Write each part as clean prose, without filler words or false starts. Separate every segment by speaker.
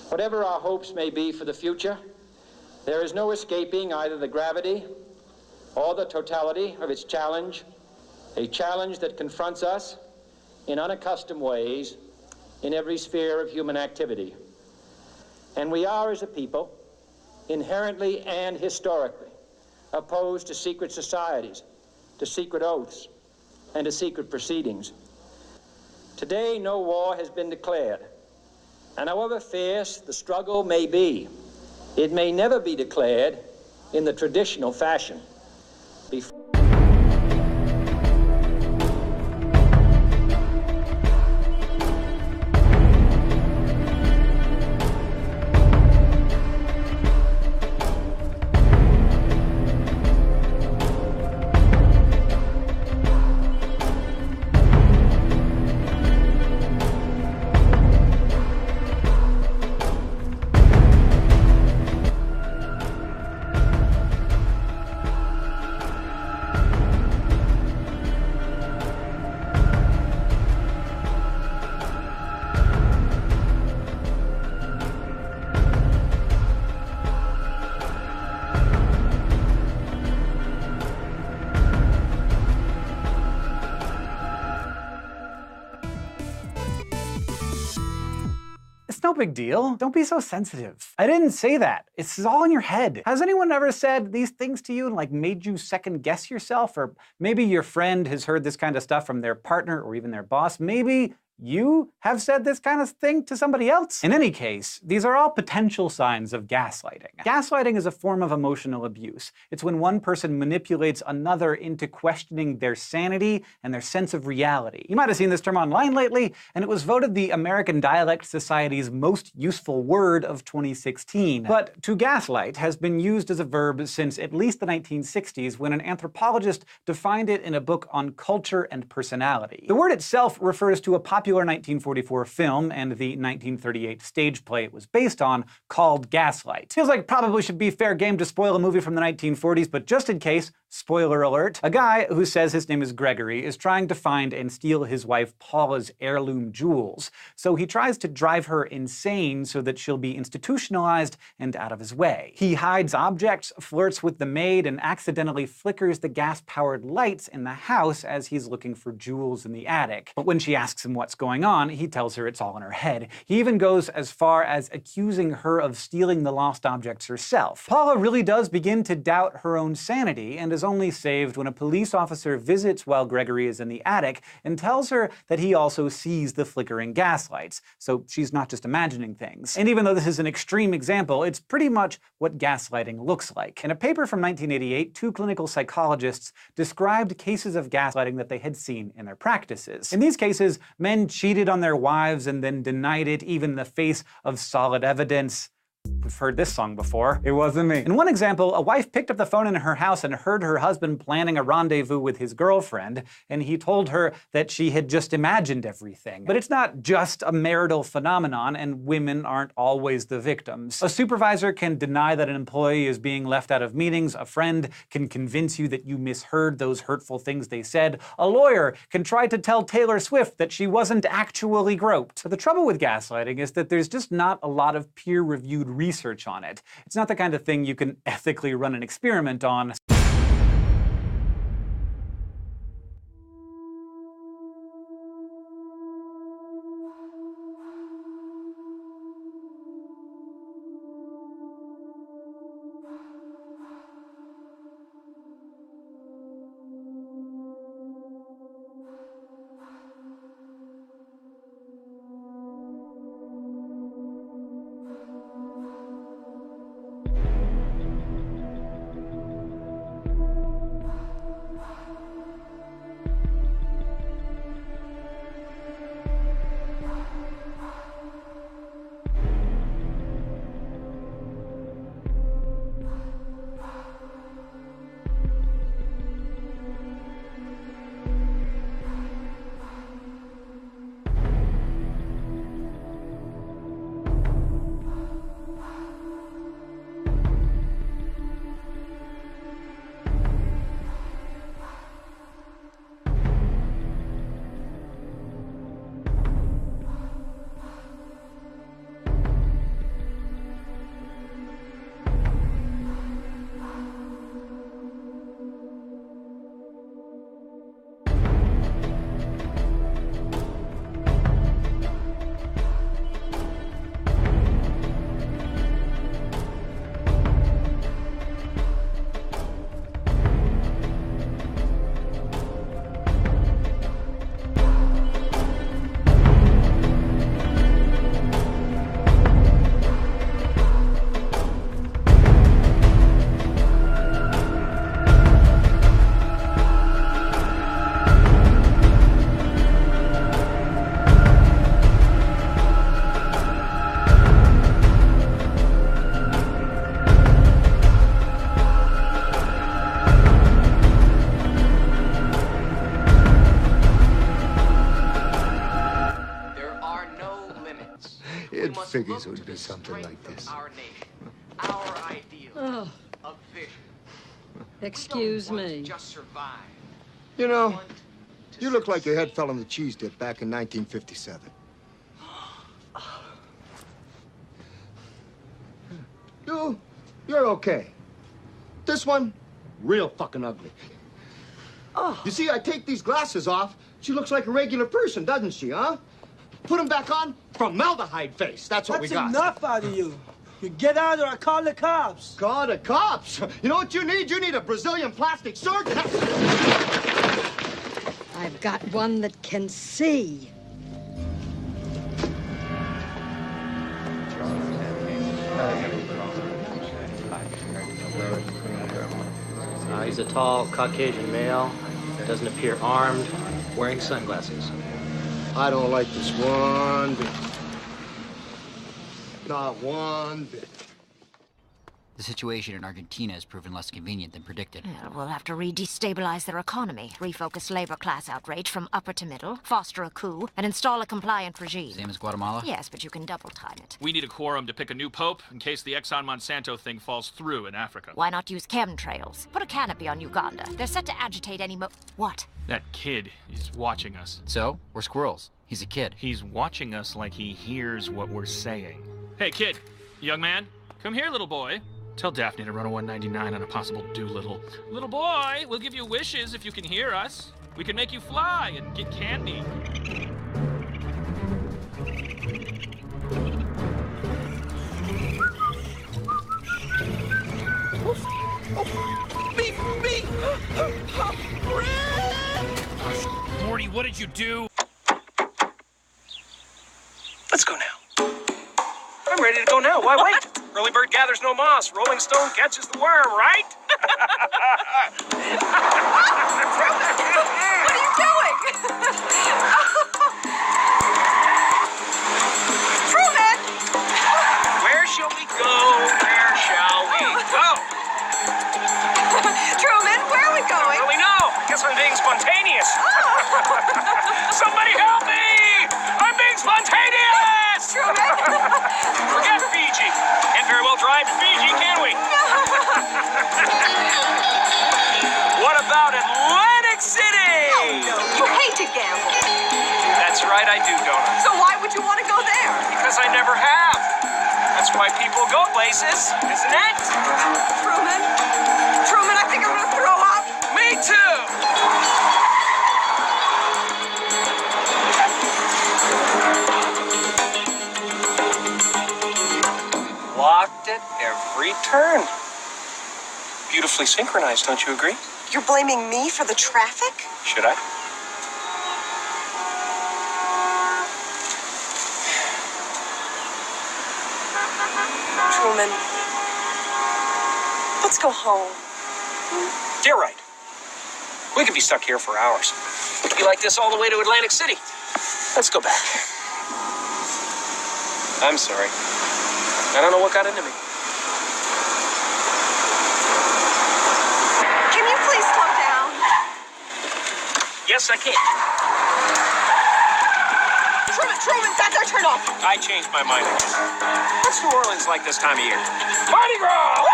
Speaker 1: Whatever our hopes may be for the future, there is no escaping either the gravity or the totality of its challenge, a challenge that confronts us in unaccustomed ways in every sphere of human activity. And we are, as a people, inherently and historically opposed to secret societies, to secret oaths, and to secret proceedings. Today, no war has been declared, and however fierce the struggle may be, it may never be declared in the traditional fashion.
Speaker 2: It's no big deal. Don't be so sensitive. I didn't say that. It's all in your head. Has anyone ever said these things to you and made you second guess yourself? Or maybe your friend has heard this kind of stuff from their partner or even their boss. Maybe you have said this kind of thing to somebody else? In any case, these are all potential signs of gaslighting. Gaslighting is a form of emotional abuse. It's when one person manipulates another into questioning their sanity and their sense of reality. You might have seen this term online lately, and it was voted the American Dialect Society's most useful word of 2016. But to gaslight has been used as a verb since at least the 1960s, when an anthropologist defined it in a book on culture and personality. The word itself refers to a popular 1944 film and the 1938 stage play it was based on, called Gaslight. Feels like probably should be fair game to spoil a movie from the 1940s, but just in case, spoiler alert, a guy who says his name is Gregory is trying to find and steal his wife Paula's heirloom jewels. So he tries to drive her insane so that she'll be institutionalized and out of his way. He hides objects, flirts with the maid, and accidentally flickers the gas-powered lights in the house as he's looking for jewels in the attic. But when she asks him what's going on, he tells her it's all in her head. He even goes as far as accusing her of stealing the lost objects herself. Paula really does begin to doubt her own sanity and is only saved when a police officer visits while Gregory is in the attic and tells her that he also sees the flickering gaslights, so she's not just imagining things. And even though this is an extreme example, it's pretty much what gaslighting looks like. In a paper from 1988, two clinical psychologists described cases of gaslighting that they had seen in their practices. In these cases, men cheated on their wives and then denied it, even in the face of solid evidence. We've heard this song before. It wasn't me. In one example, a wife picked up the phone in her house and heard her husband planning a rendezvous with his girlfriend, and he told her that she had just imagined everything. But it's not just a marital phenomenon, and women aren't always the victims. A supervisor can deny that an employee is being left out of meetings, a friend can convince you that you misheard those hurtful things they said, a lawyer can try to tell Taylor Swift that she wasn't actually groped. But the trouble with gaslighting is that there's just not a lot of peer-reviewed research on it. It's not the kind of thing you can ethically run an experiment on.
Speaker 3: figures it would be something like this.
Speaker 4: Our nation, our ideal
Speaker 5: Oh,
Speaker 4: of vision.
Speaker 5: excuse
Speaker 4: We don't want
Speaker 5: me.
Speaker 4: to just survive.
Speaker 3: You
Speaker 4: We
Speaker 3: know,
Speaker 4: want to
Speaker 3: you look like your head
Speaker 4: succeed.
Speaker 3: fell in the cheese dip back in 1957. You're okay. This one, real fucking ugly.
Speaker 5: Oh.
Speaker 3: You see, I take these glasses off, she looks like a regular person, doesn't she, huh? Put them back on, formaldehyde face. That's what we got.
Speaker 6: That's enough out of you. You get out or I call the cops.
Speaker 3: Call the cops. You know what you need? You need a Brazilian plastic surgeon.
Speaker 5: I've got one that can see.
Speaker 7: He's a tall Caucasian male, doesn't appear armed, wearing sunglasses.
Speaker 3: I don't like this one bit. Not one bit.
Speaker 8: The situation in Argentina has proven less convenient than predicted.
Speaker 9: Yeah, we'll have to re-destabilize their economy, refocus labor class outrage from upper to middle, foster a coup, and install a compliant regime.
Speaker 8: Same as Guatemala?
Speaker 9: Yes, but you can double time it.
Speaker 10: We need a quorum to pick a new pope in case the Exxon Monsanto thing falls through in Africa.
Speaker 9: Why not use chemtrails? Put a canopy on Uganda. They're set to agitate any What?
Speaker 10: That kid is watching us.
Speaker 8: So, we're squirrels. He's a kid.
Speaker 10: He's watching us like he hears what we're saying. Hey, kid. Young man. Come here, little boy. Tell Daphne to run a 199 on a possible Doolittle. Little boy, we'll give you wishes if you can hear us. We can make you fly and get candy. Morty, what did you do?
Speaker 11: Let's go now. I'm ready to go now. Why wait? Early bird gathers no moss. Rolling stone catches the worm, right?
Speaker 12: What are you doing? Truman!
Speaker 11: Where shall we go? Where shall we go?
Speaker 12: Truman, where are we
Speaker 11: I
Speaker 12: going?
Speaker 11: don't really know. I guess I'm being spontaneous. Somebody help me! I'm being spontaneous!
Speaker 12: Truman!
Speaker 11: Forget Fiji. Can't very well drive to Fiji, can we? What about Atlantic City?
Speaker 12: No, you hate to gamble.
Speaker 11: That's right, I do, don't I?
Speaker 12: So why would you want to go there?
Speaker 11: Because I never have. That's why people go places, isn't it?
Speaker 12: Truman? Truman, I think I'm going to throw up.
Speaker 11: Me too. Locked at every turn. Beautifully synchronized, don't you agree?
Speaker 12: You're blaming me for the traffic?
Speaker 11: Should I?
Speaker 12: Truman, let's go home.
Speaker 11: You're right. We could be stuck here for hours. We could be like this all the way to Atlantic City. Let's go back. I'm sorry. I don't know what got into me.
Speaker 12: Can you please slow down?
Speaker 11: Yes, I can.
Speaker 12: Truman, that's our turn off.
Speaker 11: I changed my mind, I guess. What's New Orleans like this time of year? Mardi Gras!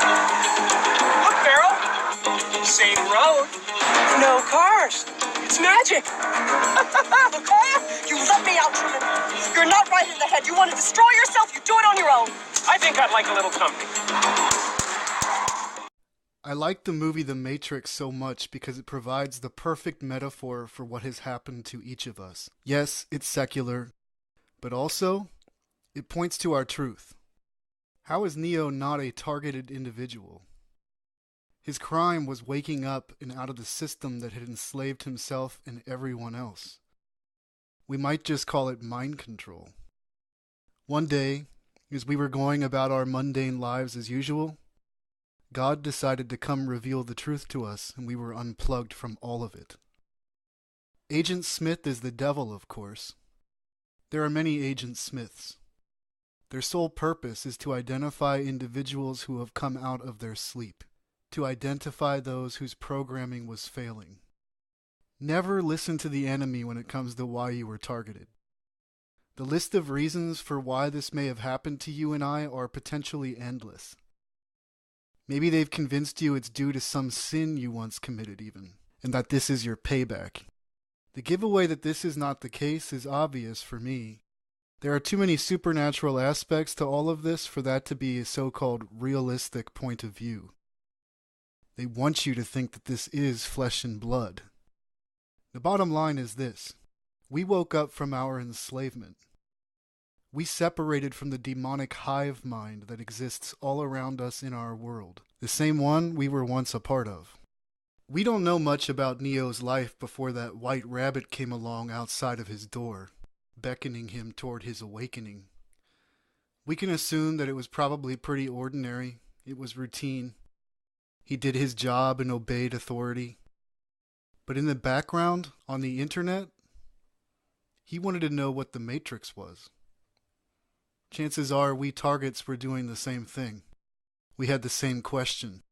Speaker 11: Look, Farrell. Same road. No cars. It's magic.
Speaker 12: You let me out, Truman. You're not right in the head. You want to destroy yourself, you do it on your own.
Speaker 11: I think I'd like a little company.
Speaker 13: I like the movie The Matrix so much because it provides the perfect metaphor for what has happened to each of us. Yes, it's secular, but also, it points to our truth. How is Neo not a targeted individual? His crime was waking up and out of the system that had enslaved himself and everyone else. We might just call it mind control. One day, as we were going about our mundane lives as usual, God decided to come reveal the truth to us, and we were unplugged from all of it. Agent Smith is the devil, of course. There are many Agent Smiths. Their sole purpose is to identify individuals who have come out of their sleep, to identify those whose programming was failing. Never listen to the enemy when it comes to why you were targeted. The list of reasons for why this may have happened to you and I are potentially endless. Maybe they've convinced you it's due to some sin you once committed even, and that this is your payback. The giveaway that this is not the case is obvious for me. There are too many supernatural aspects to all of this for that to be a so-called realistic point of view. They want you to think that this is flesh and blood. The bottom line is this: we woke up from our enslavement. We separated from the demonic hive mind that exists all around us in our world, the same one we were once a part of. We don't know much about Neo's life before that white rabbit came along outside of his door, beckoning him toward his awakening. We can assume that it was probably pretty ordinary. It was routine. He did his job and obeyed authority. But in the background, on the internet, he wanted to know what the Matrix was. Chances are we targets were doing the same thing. We had the same question.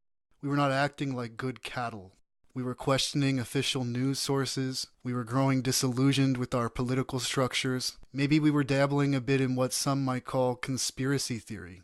Speaker 13: We were not acting like good cattle. We were questioning official news sources. We were growing disillusioned with our political structures. Maybe we were dabbling a bit in what some might call conspiracy theory.